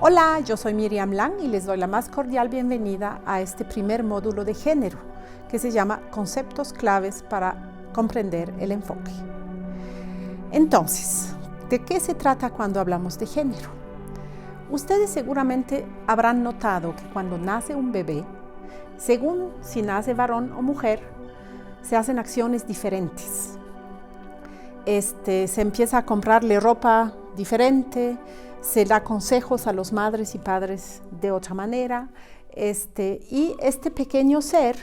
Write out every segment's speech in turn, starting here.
Hola, yo soy Miriam Lang y les doy la más cordial bienvenida a este primer módulo de género que se llama Conceptos claves para comprender el enfoque. Entonces, ¿de qué se trata cuando hablamos de género? Ustedes seguramente habrán notado que cuando nace un bebé, según si nace varón o mujer, se hacen acciones diferentes. Se empieza a comprarle ropa diferente, se da consejos a los madres y padres de otra manera, y este pequeño ser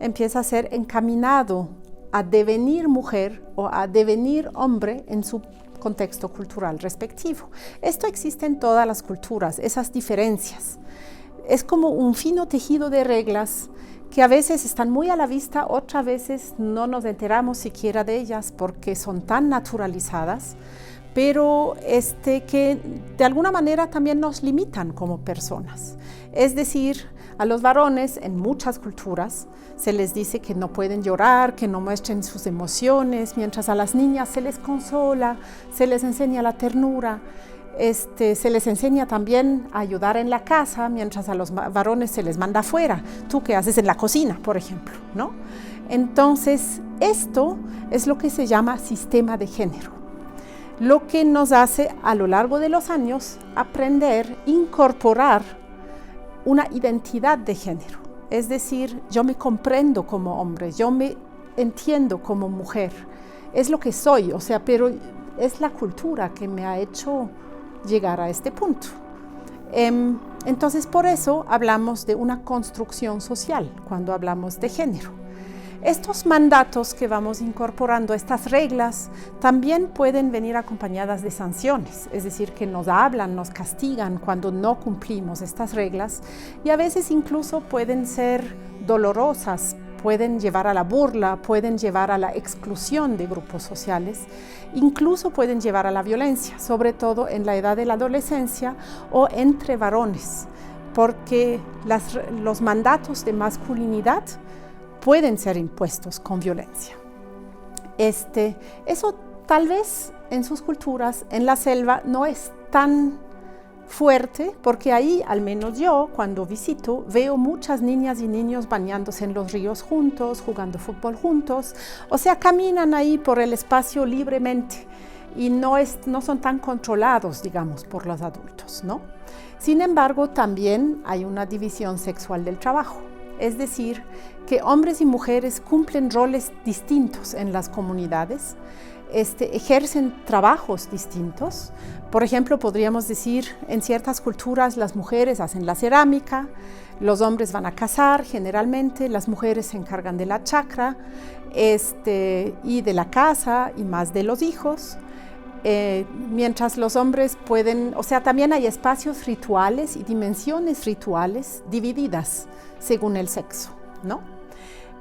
empieza a ser encaminado a devenir mujer o a devenir hombre en su contexto cultural respectivo. Esto existe en todas las culturas, esas diferencias. Es como un fino tejido de reglas que a veces están muy a la vista, otras veces no nos enteramos siquiera de ellas porque son tan naturalizadas, pero que de alguna manera también nos limitan como personas. Es decir, a los varones en muchas culturas se les dice que no pueden llorar, que no muestren sus emociones, mientras a las niñas se les consola, se les enseña la ternura, se les enseña también a ayudar en la casa, mientras a los varones se les manda afuera. ¿Tú qué haces en la cocina, por ejemplo? ¿No? Entonces, esto es lo que se llama sistema de género. Lo que nos hace a lo largo de los años aprender, incorporar una identidad de género. Es decir, yo me comprendo como hombre, yo me entiendo como mujer. Es lo que soy, pero es la cultura que me ha hecho llegar a este punto. Entonces, por eso hablamos de una construcción social cuando hablamos de género. Estos mandatos que vamos incorporando, estas reglas, también pueden venir acompañadas de sanciones, es decir, que nos hablan, nos castigan cuando no cumplimos estas reglas y a veces incluso pueden ser dolorosas, pueden llevar a la burla, pueden llevar a la exclusión de grupos sociales, incluso pueden llevar a la violencia, sobre todo en la edad de la adolescencia o entre varones, porque los mandatos de masculinidad pueden ser impuestos con violencia. Eso tal vez en sus culturas, en la selva, no es tan fuerte, porque ahí, al menos yo, cuando visito, veo muchas niñas y niños bañándose en los ríos juntos, jugando fútbol juntos, caminan ahí por el espacio libremente y no son tan controlados, digamos, por los adultos, ¿no? Sin embargo, también hay una división sexual del trabajo. Es decir, que hombres y mujeres cumplen roles distintos en las comunidades, ejercen trabajos distintos. Por ejemplo, podríamos decir, en ciertas culturas las mujeres hacen la cerámica, los hombres van a cazar generalmente, las mujeres se encargan de la chacra y de la casa y más de los hijos. Mientras los hombres pueden, también hay espacios rituales y dimensiones rituales divididas según el sexo, ¿no?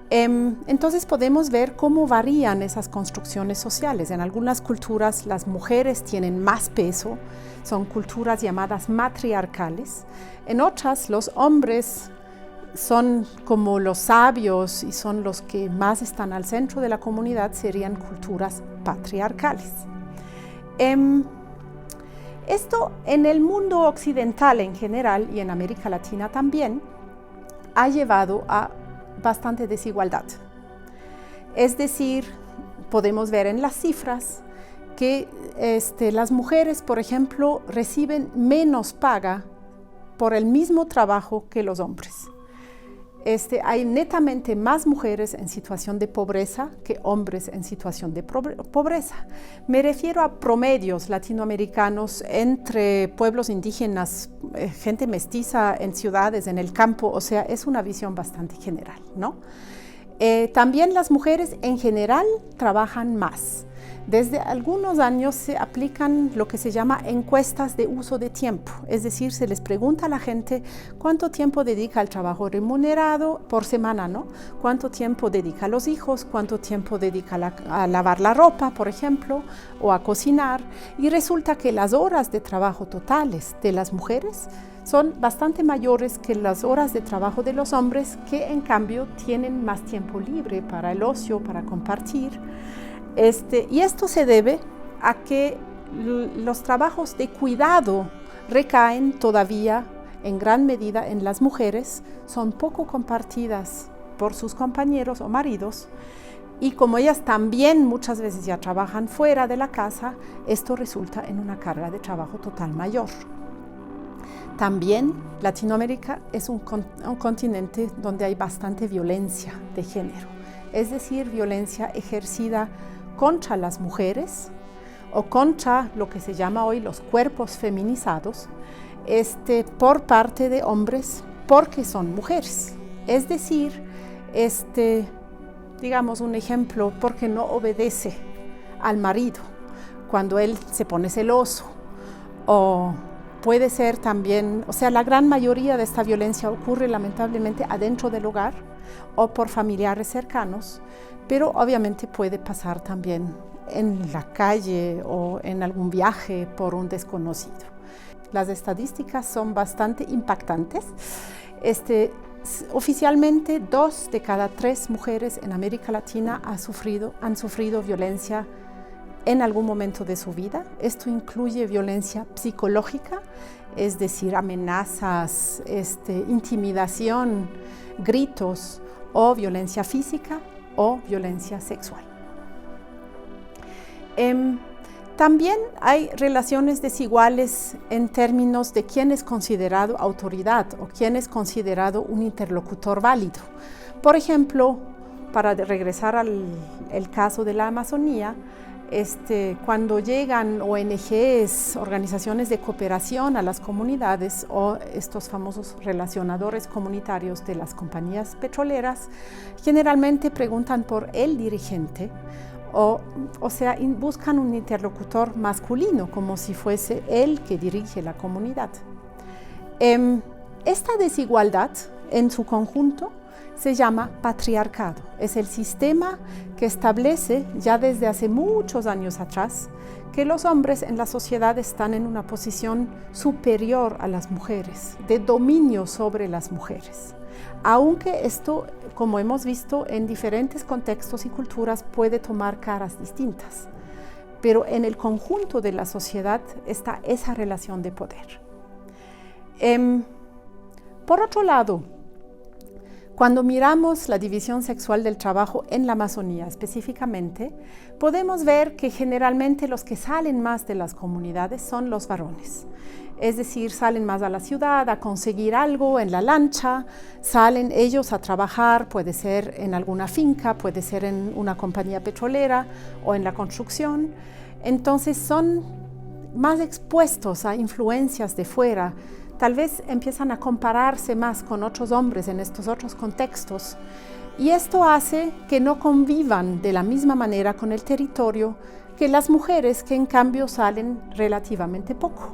Entonces podemos ver cómo varían esas construcciones sociales. En algunas culturas las mujeres tienen más peso, son culturas llamadas matriarcales. En otras los hombres son como los sabios y son los que más están al centro de la comunidad, serían culturas patriarcales. Esto en el mundo occidental en general y en América Latina también ha llevado a bastante desigualdad. Es decir, podemos ver en las cifras que las mujeres, por ejemplo, reciben menos paga por el mismo trabajo que los hombres. Hay netamente más mujeres en situación de pobreza que hombres en situación de pobreza. Me refiero a promedios latinoamericanos entre pueblos indígenas, gente mestiza en ciudades, en el campo, es una visión bastante general, ¿no? También las mujeres en general trabajan más. Desde algunos años se aplican lo que se llama encuestas de uso de tiempo, es decir, se les pregunta a la gente cuánto tiempo dedica al trabajo remunerado por semana, ¿no? Cuánto tiempo dedica a los hijos, cuánto tiempo dedica a lavar la ropa, por ejemplo, o a cocinar, y resulta que las horas de trabajo totales de las mujeres son bastante mayores que las horas de trabajo de los hombres, que en cambio tienen más tiempo libre para el ocio, para compartir. Y esto se debe a que los trabajos de cuidado recaen todavía en gran medida en las mujeres, son poco compartidas por sus compañeros o maridos, y como ellas también muchas veces ya trabajan fuera de la casa, esto resulta en una carga de trabajo total mayor. También Latinoamérica es un continente donde hay bastante violencia de género, es decir, violencia ejercida contra las mujeres o contra lo que se llama hoy los cuerpos feminizados, por parte de hombres porque son mujeres. Es decir, digamos un ejemplo, porque no obedece al marido cuando él se pone celoso, o puede ser también, o sea, la gran mayoría de esta violencia ocurre lamentablemente adentro del hogar o por familiares cercanos, pero obviamente puede pasar también en la calle o en algún viaje por un desconocido. Las estadísticas son bastante impactantes. Oficialmente 2 de cada 3 mujeres en América Latina han sufrido violencia en algún momento de su vida. Esto incluye violencia psicológica, es decir, amenazas, intimidación, gritos, o violencia física o violencia sexual. También hay relaciones desiguales en términos de quién es considerado autoridad o quién es considerado un interlocutor válido. Por ejemplo, para regresar al caso de la Amazonía, cuando llegan ONGs, organizaciones de cooperación a las comunidades, o estos famosos relacionadores comunitarios de las compañías petroleras, generalmente preguntan por el dirigente, o sea, buscan un interlocutor masculino, como si fuese él que dirige la comunidad. Esta desigualdad en su conjunto se llama patriarcado. Es el sistema que establece ya desde hace muchos años atrás que los hombres en la sociedad están en una posición superior a las mujeres, de dominio sobre las mujeres. Aunque esto, como hemos visto, en diferentes contextos y culturas puede tomar caras distintas, pero en el conjunto de la sociedad está esa relación de poder. Por otro lado, cuando miramos la división sexual del trabajo en la Amazonía específicamente, podemos ver que generalmente los que salen más de las comunidades son los varones. Es decir, salen más a la ciudad a conseguir algo en la lancha, salen ellos a trabajar, puede ser en alguna finca, puede ser en una compañía petrolera o en la construcción. Entonces son más expuestos a influencias de fuera. Tal vez empiezan a compararse más con otros hombres en estos otros contextos, y esto hace que no convivan de la misma manera con el territorio que las mujeres, que en cambio salen relativamente poco.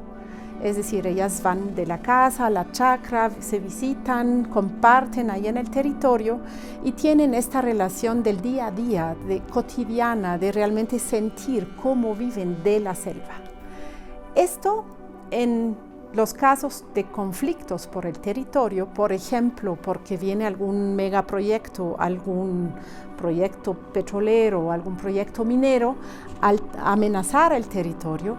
Es decir, ellas van de la casa a la chacra, se visitan, comparten ahí en el territorio y tienen esta relación del día a día, de cotidiana, de realmente sentir cómo viven de la selva. Esto en los casos de conflictos por el territorio, por ejemplo, porque viene algún megaproyecto, algún proyecto petrolero, algún proyecto minero, al amenazar el territorio,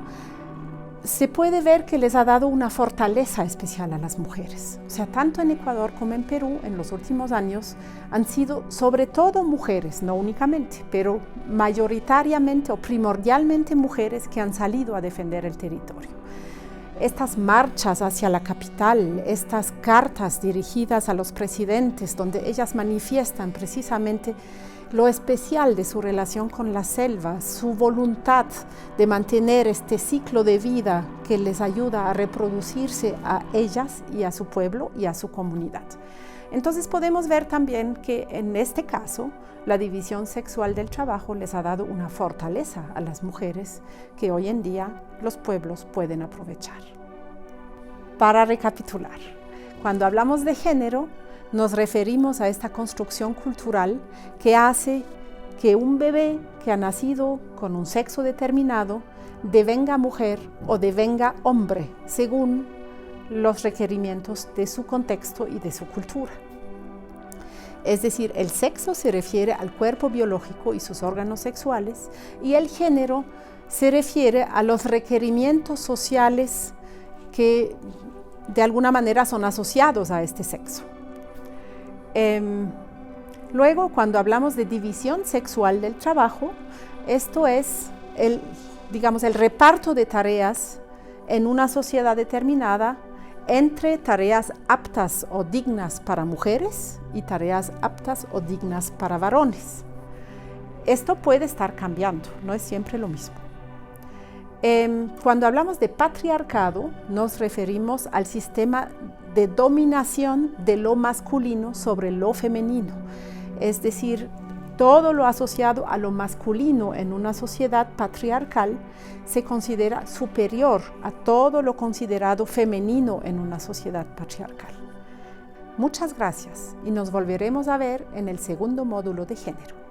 se puede ver que les ha dado una fortaleza especial a las mujeres. O sea, tanto en Ecuador como en Perú, en los últimos años, han sido sobre todo mujeres, no únicamente, pero mayoritariamente o primordialmente mujeres que han salido a defender el territorio. Estas marchas hacia la capital, estas cartas dirigidas a los presidentes, donde ellas manifiestan precisamente lo especial de su relación con la selva, su voluntad de mantener este ciclo de vida que les ayuda a reproducirse a ellas y a su pueblo y a su comunidad. Entonces podemos ver también que en este caso la división sexual del trabajo les ha dado una fortaleza a las mujeres que hoy en día los pueblos pueden aprovechar. Para recapitular, cuando hablamos de género, nos referimos a esta construcción cultural que hace que un bebé que ha nacido con un sexo determinado devenga mujer o devenga hombre, según los requerimientos de su contexto y de su cultura. Es decir, el sexo se refiere al cuerpo biológico y sus órganos sexuales, y el género se refiere a los requerimientos sociales que de alguna manera son asociados a este sexo. Luego, cuando hablamos de división sexual del trabajo, esto es el reparto de tareas en una sociedad determinada entre tareas aptas o dignas para mujeres y tareas aptas o dignas para varones. Esto puede estar cambiando, no es siempre lo mismo. Cuando hablamos de patriarcado, nos referimos al sistema de dominación de lo masculino sobre lo femenino, es decir, todo lo asociado a lo masculino en una sociedad patriarcal se considera superior a todo lo considerado femenino en una sociedad patriarcal. Muchas gracias y nos volveremos a ver en el segundo módulo de género.